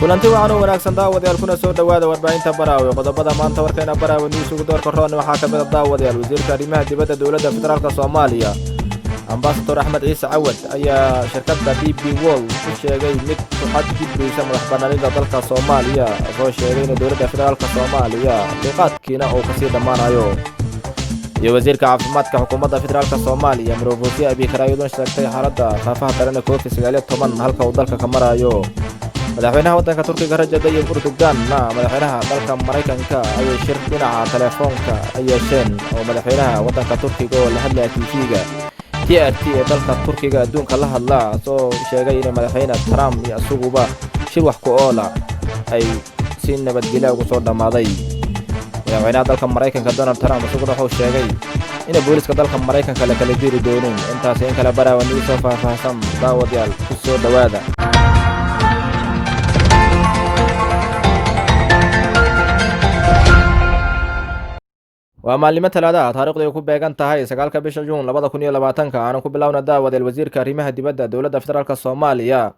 kulanti waxaan u wanaagsan daawadayaal kuna soo dhawaada warbaahinta Baraawe qodobada maanta warkeena Baraawe news ugu door korona waxaa ka mid ah daawadayaal wasiirka arrimaha dibadda dawladda federaalka Soomaaliya Ambassador Axmed Ciise Cawad ayaa shirkadda DP World u sheegay mid ku xadgudbaysa madaxbannaanida dalka Soomaaliya oo sheegay in dawladda federaalka Soomaaliya dulqaadkiina uu ka sii dhamaanayo iyo wasiirka caafimaadka xukuumadda federaalka Soomaaliya Marwuxii Abi Karayidon sheegtay xaaladda faafaha daran ee COVID-19 halka uu dalka ka marayo madaxweynaha waddanka Turkiga Rajab Tayyip Erdogan madaxweynaha dalka Mareykanka ayay shir dhinaca telefoonka ay yeesheen oo madaxweynaha waddanka Turkiga oo la hadlaya TV-ga TRT ee dalka Turkiga adduunka la hadla soo sheegay in madaxweynaha Trump iyo asuguba shir wax ku oola ay si nabadgelyo ugu soo dhamaaday madaxweynaha dalka Mareykanka Donald Trump asaguna wuxuu sheegay in booliska dalka Mareykanka la kala diri doonin intaas in kala Baraawe news oo faahfaahsan daawadayaal ku soo dhawaada waa maalimo talaada taariikhdu ay ku beegan tahay 9 bisha Juun 2020 aan ku bilowna daawadayaal wasiirka arrimaha dibadda dawladda federaalka Soomaaliya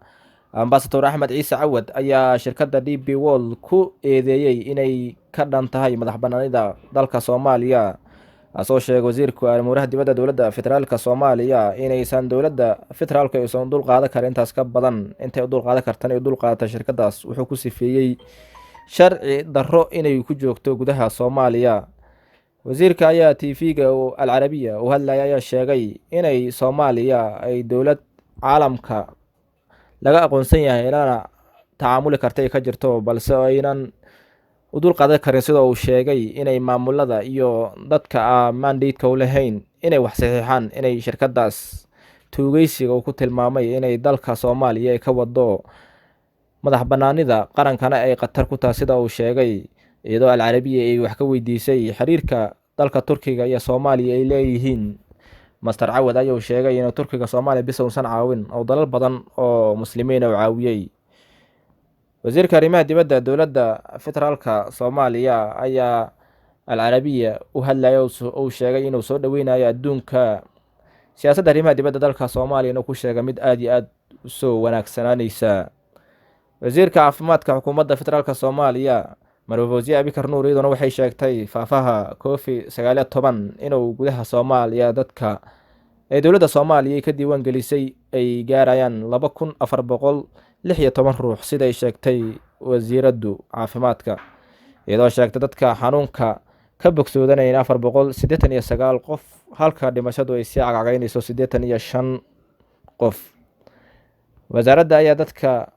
Ambassador Axmed Ciise Cawad ayaa shirkadda DP World ku eedeeyay inay ka dhan tahay madaxbannaanida dalka Soomaaliya asoo sheegay wasiirka arrimaha dibadda dawladda federaalka Soomaaliya inaysan dawladda federaalka aysan dul qaadan karin intaas ka badan intay dul qaadan kartaan ay dul qaadata shirkadaas wuxuu ku sifeeyay sharci darro inay ku joogto gudaha Soomaaliya wasiirka ayaa TV-ga Al-Carabiya oo hadlaya ayaa sheegay inay Soomaaliya ay dawlad caalamka laga aqoonsan yahay inana tacaamuli kartay ka jirto balse aynan u dul qaadan karin sida uu sheegay inay maamulada iyo dadka mandate-ka u lahayn inay wax saxiixaan inay shirkadaas tuugaysiga uu ku tilmaamay inay dalka Soomaaliya ay ka wado madaxbannaanida qarankana ay qatar ku tahay sida uu sheegay iyadoo Al-Carabiya ay wax ka weydiisay xiriirka dalka Turkiga iyo Soomaaliya ay leeyihiin Master Cawad ayuu sheegay in Turkiga Soomaaliya bis uusan caawin oo dalal badan oo muslimiin oo caawiyay wasiirka arrimaha dibadda dawladda federaalka Soomaaliya ayaa Al-Carabiya u hadlaya oo sheegay inuu soo dhaweynayo adduunka siyaasadda arrimaha dibadda dalka Soomaaliya inuu ku sheegay mid aad iyo aad u soo wanaagsananaysa wasiirka caafimaadka xukuumadda federaalka Soomaaliya Marwuxii Abi Karayidon waxay sheegtay faafaha COVID-19 inuu gudaha Soomaaliya dadka ee dawladda Soomaaliya ka diiwaan gelisay ay gaarayaan 2416 ruux sida ay sheegtay wasiiradu caafimaadka iyadoo sheegtay dadka xanuunka ka bogsoodanayna 489 qof halka dhimashadu ay sii cagacaynayso 85 qof wasaaradda ayaa dadka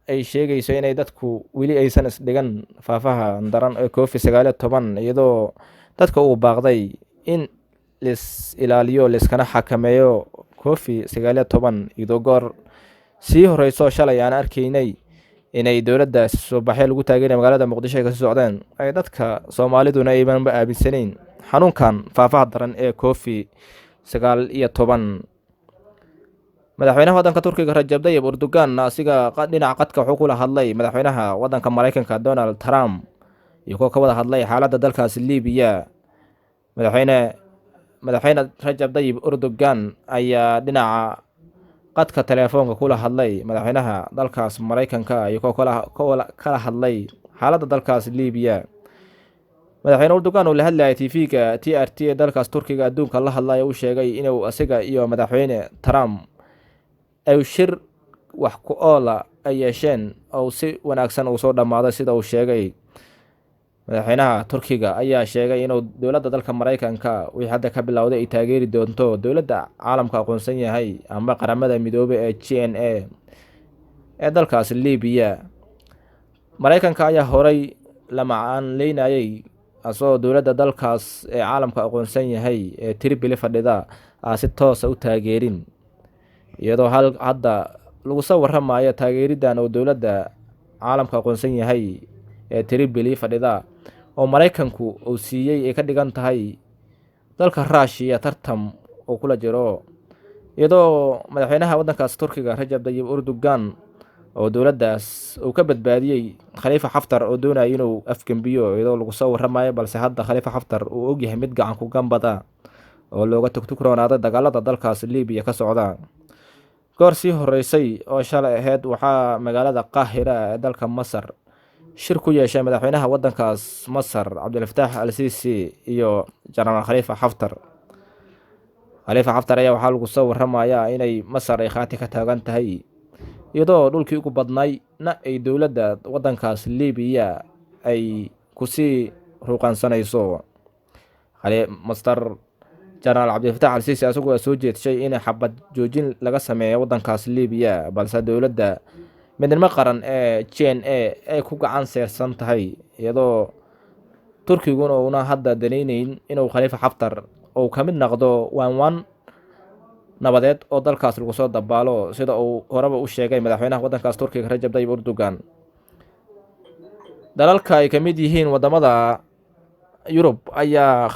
ay sheegayso inay dadku wili aysan isdhigan faafaha daran ee COVID-19 iyadoo dadka uu baaqday in lis ilaaliyo liskana xakameeyo COVID-19 iyadoo goor sii horeyso shalay aan arkaynay inay dawladda soo baxay lagu taageeray magaalada Muqdisho ay ka socdeen ay dadka Soomaaliduna ayban aaminsaneyn xanuunkan faafaha daran ee COVID-19 madaxweynaha waddanka Turkiga Rajab Tayyip Erdogan asiga dhinaca qadka wuxuu kula hadlay madaxweynaha waddanka Mareykanka Donald Trump iyo ka wada hadlay xaaladda dalkaas Liibiya madaxweyne Rajab Tayyip Erdogan ayaa dhinaca qadka telefoonka kula hadlay madaxweynaha dalkaas Mareykanka iyo kala hadlay xaaladda dalkaas Liibiya madaxweyne Erdogan oo la hadlayay TV-ga TRT ee dalkaas Turkiga adduunka la hadlay uu sheegay inuu asiga iyo madaxweyne Trump ay shir wax ku oola ay yeesheen oo si wanaagsan uu soo dhamaaday sida uu sheegay madaxweynaha Turkiga ayaa sheegay inuu dawladda dalka Mareykanka wixii hadda ka bilowday ay taageeri doonto dawladda caalamka aqoonsan yahay ama qaramada midoobay ee GNA ee dalkaas Liibiya Mareykanka ayaa horay la macaan leynayay asoo dawladda dalkaas ee caalamka aqoonsan yahay ee Tripoli fadhida si toos ah u taageerin iyadoo hadda lagu soo waramayo taageeridan oo dawladda caalamka aqoonsan yahay ee Tripoli fadhida oo Mareykanku uu siiyay ay ka dhigan tahay dalka Russia tartam oo kula jiro iyadoo madaxweynaha waddankaas Turkiga Rajab Tayyip Erdogan oo dawladdaas uu ka badbaadiyay Khalifa Haftar oo doonayay inuu afgambiyo iyadoo lagu soo waramayo balse hadda Khalifa Haftar uu og yahay mid gacan ku gambada oo looga tugtugroonaada dagaalada dalkaas Liibiya ka socda goor sii horeysay oo shalay ahayd waxaa magaalada qaahira ee dalka masar shir ku yeeshay madaxweynaha waddankaas masar cabdilfataax al siisi iyo jenaraal khaliifa xaftar. khaliifa xaftar ayaa waxaa lagu soo waramayaa inay masar ay khaati ka taagan tahay, iyadoo dhulkii ugu badnaydna ay dowladda waddankaas liibiya ay kusii ruuqaansanayso. master jenaraal cabdilfataax al siisi isagu waa soo jeedshay in xabad joojin laga sameeyo waddankaas liibiya, balse dowladda midnimo qaran ee JNA ay ku gacan seersan tahay, iyadoo turkiguna uuna hadda danaynayn inuu khaliifa xaftar uu ka mid noqdo waanwaan nabadeed oo dalkaas lagu soo dabaalo, sida uu horeba u sheegay madaxweynaha waddankaas turkiga Rajab Tayyip Erdogan. dalalka ay ka mid yihiin wadamada Yurub ayaa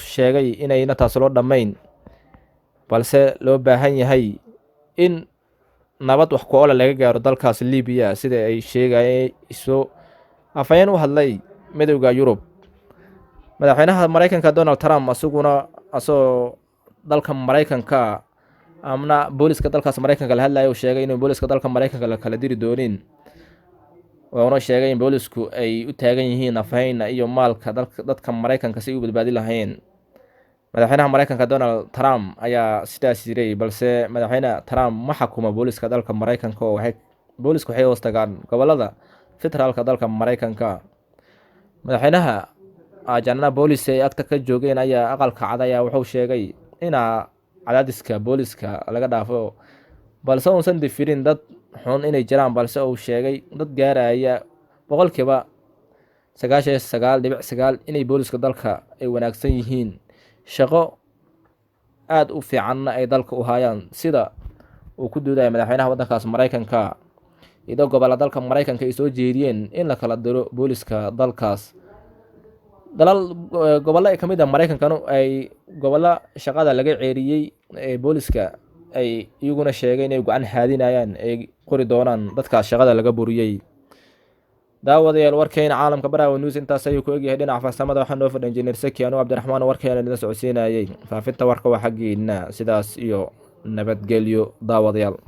sheegay inayna taas loo dhammayn, balse loo baahan yahay in nabad wax ku oola laga gaaro dalkaas liibiya, sida ay sheegayso afhayeen u hadlay midowda Yurub. madaxweynaha Mareykanka Donald Trump asagoo dalka Mareykanka amna booliska dalkaas Mareykanka la hadlayo sheegay in booliska dalka Mareykanka la kala diri doonin, wuxuuna sheegay in boolisku ay u taagan yihiin nafahayna iyo maalka dadka Mareykanka si ay u badbaadi lahaayeen. madaxweynaha Mareykanka Donald Trump ayaa sidaas yiray, balse madaxweyne Trump ma xukuma booliska dalka Mareykanka oo boolisku waxay hoos tagaan gobolada federaalka dalka Mareykanka. madaxweynaha janana boolis ay agta ka joogeen ayaa aqalka cad ayaa wuxuu sheegay in cadaadiska booliska laga dhaafo, balse uusan difirin dad xun inay jiraan, balse uu sheegay dad gaaraya boqolkiiba 99.9 inay booliska dalka ay wanaagsan yihiin, shaqo aad u fiicanna ay dalka u hayaan, sida uu ku doodaya madaxweynaha waddankaas Mareykanka. iyadoo gobolada dalka Mareykanka ay soo jeediyeen in la kala diro booliska dalkaas. gobollo ay ka mid ah Mareykankana ay gobollo shaqada laga ceeriyey ee booliska ay iyaguna sheegeen inay gacan haadinayaan, ay qori doonaan dadkaas shaqada laga buriyey. daawadayaal warkeena caalamka Baraawe News intaas ayuu ku egyahay. dhinaca farsamada waxaa noo fadhiya Engineer Seki, anuu Cabdiraxmaan warkeena idin socodsiinayay. faafinta warka waa xaggeena, sidaas iyo nabadgelyo daawadayaal.